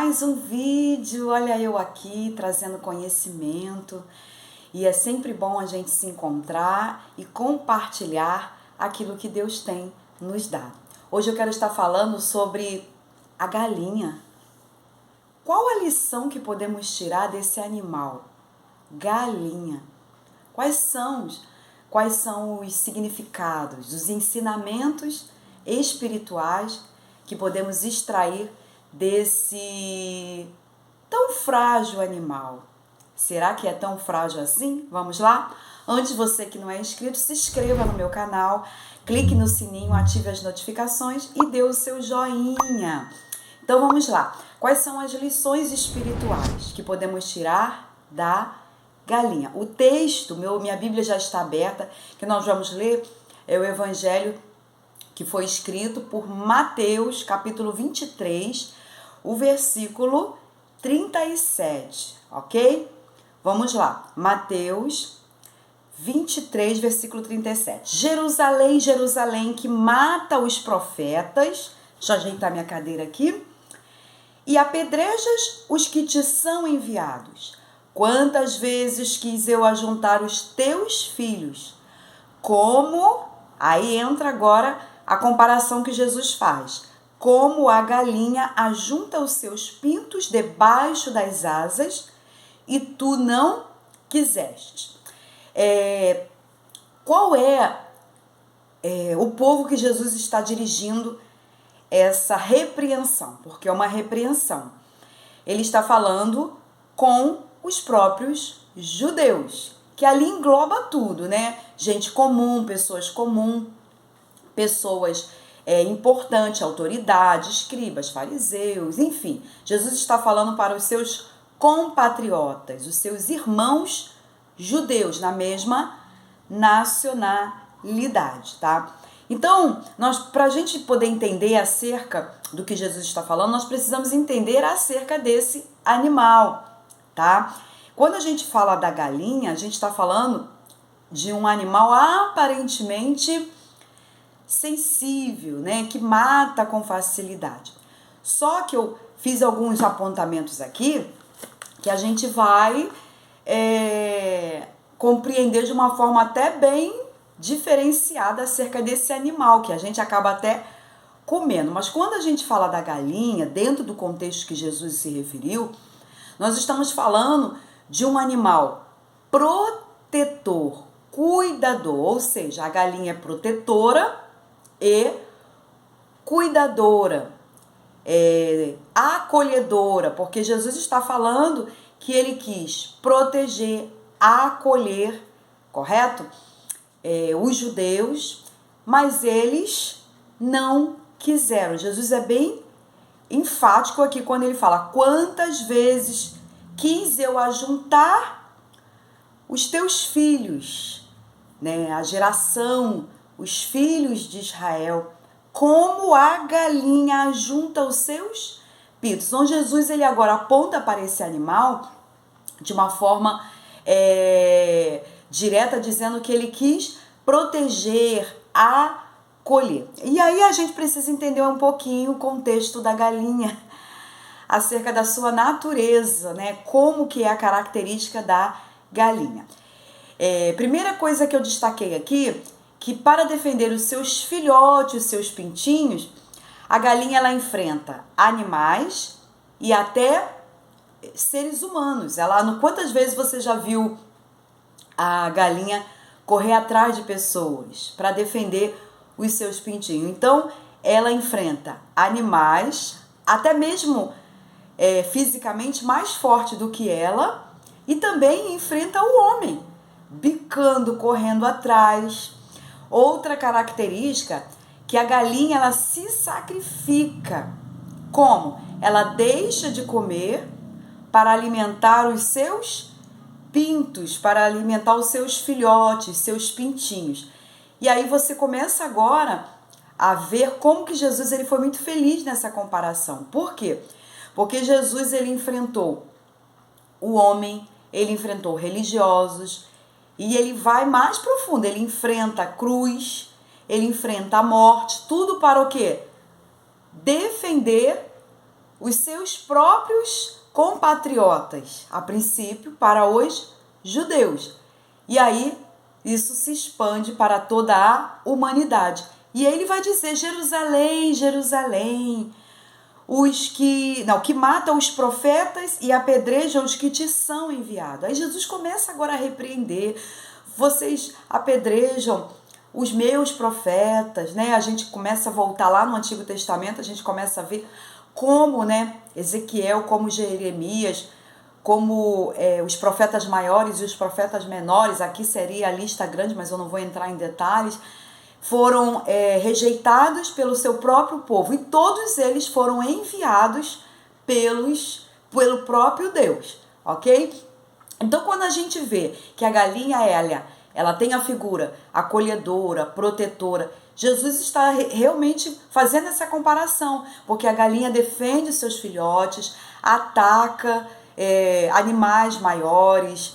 mais um vídeo. Olha eu aqui trazendo conhecimento. E é sempre bom a gente se encontrar e compartilhar aquilo que Deus tem nos dado. Hoje eu quero estar falando sobre a galinha. Qual a lição que podemos tirar desse animal? Galinha. Quais são os significados, os ensinamentos espirituais que podemos extrair desse tão frágil animal? Será que é tão frágil assim? Vamos lá? Antes, você que não é inscrito, se inscreva no meu canal, clique no sininho, ative as notificações e dê o seu joinha. Então vamos lá. Quais são as lições espirituais que podemos tirar da galinha? O texto, minha Bíblia já está aberta, que nós vamos ler é o Evangelho que foi escrito por Mateus, capítulo 23, o versículo 37, ok? Vamos lá, Mateus 23, versículo 37. Jerusalém, Jerusalém, que mata os profetas, deixa eu ajeitar minha cadeira aqui, e apedrejas os que te são enviados. Quantas vezes quis eu ajuntar os teus filhos, como, aí entra agora a comparação que Jesus faz, como a galinha ajunta os seus pintos debaixo das asas, e tu não quiseste. Qual é o povo que Jesus está dirigindo essa repreensão? Porque é uma repreensão. Ele está falando com os próprios judeus, que ali engloba tudo, né? Gente comum, pessoas importantes, autoridades, escribas, fariseus, enfim. Jesus está falando para os seus compatriotas, os seus irmãos judeus, na mesma nacionalidade, tá? Então, para a gente poder entender acerca do que Jesus está falando, nós precisamos entender acerca desse animal, tá? Quando a gente fala da galinha, a gente está falando de um animal aparentemente sensível, né, que mata com facilidade. Só que eu fiz alguns apontamentos aqui que a gente vai compreender de uma forma até bem diferenciada acerca desse animal, que a gente acaba até comendo. Mas quando a gente fala da galinha, dentro do contexto que Jesus se referiu, nós estamos falando de um animal protetor, cuidador, ou seja, a galinha é protetora e cuidadora, acolhedora, porque Jesus está falando que ele quis proteger, acolher, correto? Os judeus, mas eles não quiseram. Jesus é bem enfático aqui quando ele fala: quantas vezes quis eu ajuntar os teus filhos, né? A geração, os filhos de Israel, como a galinha ajunta os seus pintos. Então Jesus ele agora aponta para esse animal de uma forma direta, dizendo que ele quis proteger, acolher. E aí a gente precisa entender um pouquinho o contexto da galinha, acerca da sua natureza, né? Como que é a característica da galinha. Primeira coisa que eu destaquei aqui, que para defender os seus filhotes, os seus pintinhos, a galinha ela enfrenta animais e até seres humanos. Quantas vezes você já viu a galinha correr atrás de pessoas para defender os seus pintinhos? Então, ela enfrenta animais, até mesmo fisicamente mais forte do que ela, e também enfrenta o homem, bicando, correndo atrás. Outra característica, que a galinha ela se sacrifica. Como? Ela deixa de comer para alimentar os seus pintos, para alimentar os seus filhotes, seus pintinhos. E aí você começa agora a ver como que Jesus ele foi muito feliz nessa comparação. Por quê? Porque Jesus ele enfrentou o homem, ele enfrentou religiosos, e ele vai mais profundo, ele enfrenta a cruz, ele enfrenta a morte, tudo para o quê? Defender os seus próprios compatriotas, a princípio para os judeus. E aí isso se expande para toda a humanidade. E ele vai dizer: Jerusalém, Jerusalém, que matam os profetas e apedrejam os que te são enviados. Aí Jesus começa agora a repreender: vocês apedrejam os meus profetas, né? A gente começa a voltar lá no Antigo Testamento, a gente começa a ver como, né, Ezequiel, como Jeremias, como os profetas maiores e os profetas menores, aqui seria a lista grande, mas eu não vou entrar em detalhes, foram rejeitados pelo seu próprio povo, e todos eles foram enviados pelo próprio Deus, ok? Então, quando a gente vê que a galinha ela tem a figura acolhedora, protetora, Jesus está realmente fazendo essa comparação, porque a galinha defende seus filhotes, ataca animais maiores,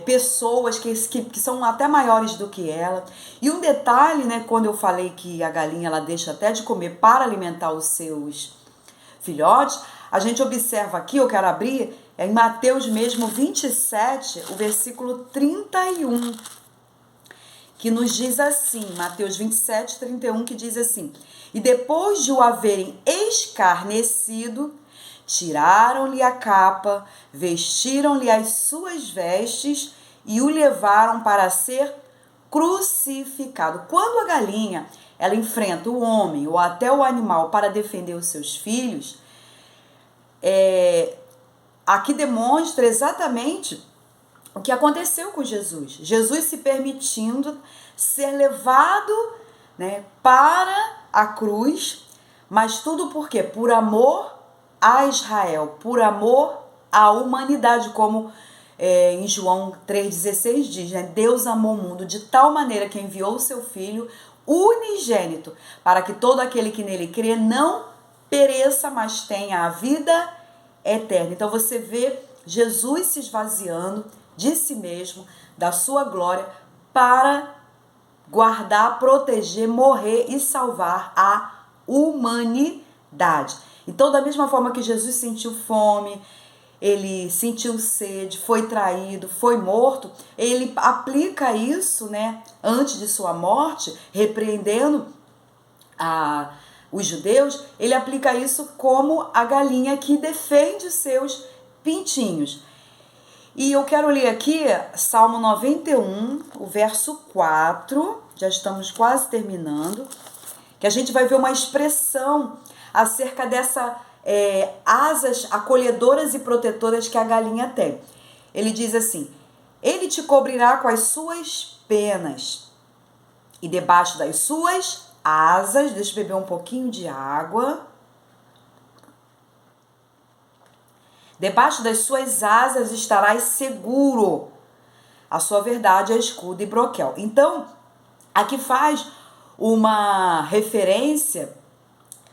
pessoas que são até maiores do que ela. E um detalhe, né, quando eu falei que a galinha ela deixa até de comer para alimentar os seus filhotes, a gente observa aqui, eu quero abrir, em Mateus mesmo 27, o versículo 31, que nos diz assim, Mateus 27, 31, que diz assim: e depois de o haverem escarnecido, tiraram-lhe a capa, vestiram-lhe as suas vestes e o levaram para ser crucificado. Quando a galinha ela enfrenta o homem ou até o animal para defender os seus filhos, aqui demonstra exatamente o que aconteceu com Jesus. Jesus se permitindo ser levado, né, para a cruz, mas tudo por quê? Por amor a Israel, por amor à humanidade, como em João 3,16 diz, né? Deus amou o mundo de tal maneira que enviou o seu Filho unigênito, para que todo aquele que nele crê não pereça, mas tenha a vida eterna. Então você vê Jesus se esvaziando de si mesmo, da sua glória, para guardar, proteger, morrer e salvar a humanidade. Então, da mesma forma que Jesus sentiu fome, ele sentiu sede, foi traído, foi morto, ele aplica isso, né, antes de sua morte, repreendendo os judeus, ele aplica isso como a galinha que defende os seus pintinhos. E eu quero ler aqui Salmo 91, o verso 4, já estamos quase terminando, que a gente vai ver uma expressão acerca dessa asas acolhedoras e protetoras que a galinha tem. Ele diz assim: ele te cobrirá com as suas penas e debaixo das suas asas, deixa eu beber um pouquinho de água, debaixo das suas asas estarás seguro, a sua verdade é escudo e broquel. Então, aqui faz uma referência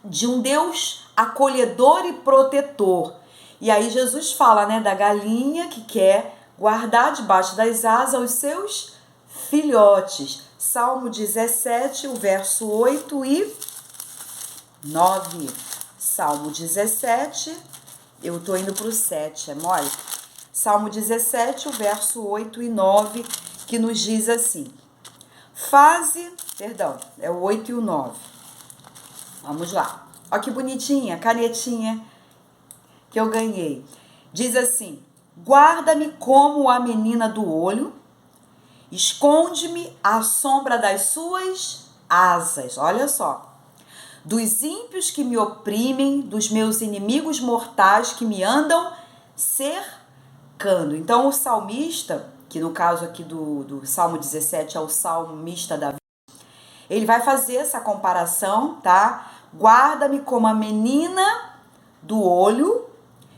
de um Deus acolhedor e protetor. E aí Jesus fala, né, da galinha que quer guardar debaixo das asas os seus filhotes. Salmo 17, o verso 8 e 9. Salmo 17, eu tô indo pro 7, é mole? Salmo 17, o verso 8 e 9, que nos diz assim: é o 8 e o 9. Vamos lá. Olha que bonitinha, canetinha que eu ganhei. Diz assim: guarda-me como a menina do olho, esconde-me à sombra das suas asas. Olha só. Dos ímpios que me oprimem, dos meus inimigos mortais que me andam cercando. Então o salmista, que no caso aqui do Salmo 17 é o salmista Davi, ele vai fazer essa comparação, tá? Guarda-me como a menina do olho,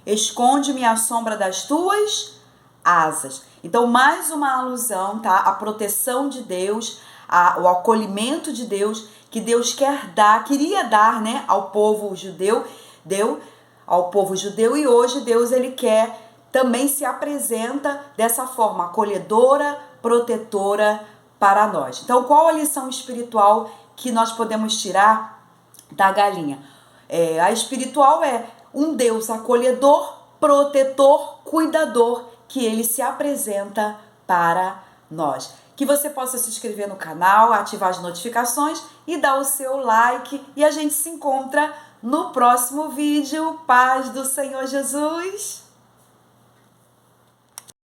esconde-me à sombra das tuas asas. Então, mais uma alusão, tá? A proteção de Deus, o acolhimento de Deus, que Deus queria dar, né, ao povo judeu, deu ao povo judeu, e hoje Deus ele quer, também se apresenta dessa forma acolhedora, protetora para nós. Então, qual a lição espiritual que nós podemos tirar da galinha? A espiritual é um Deus acolhedor, protetor, cuidador, que Ele se apresenta para nós. Que você possa se inscrever no canal, ativar as notificações e dar o seu like. E a gente se encontra no próximo vídeo. Paz do Senhor Jesus!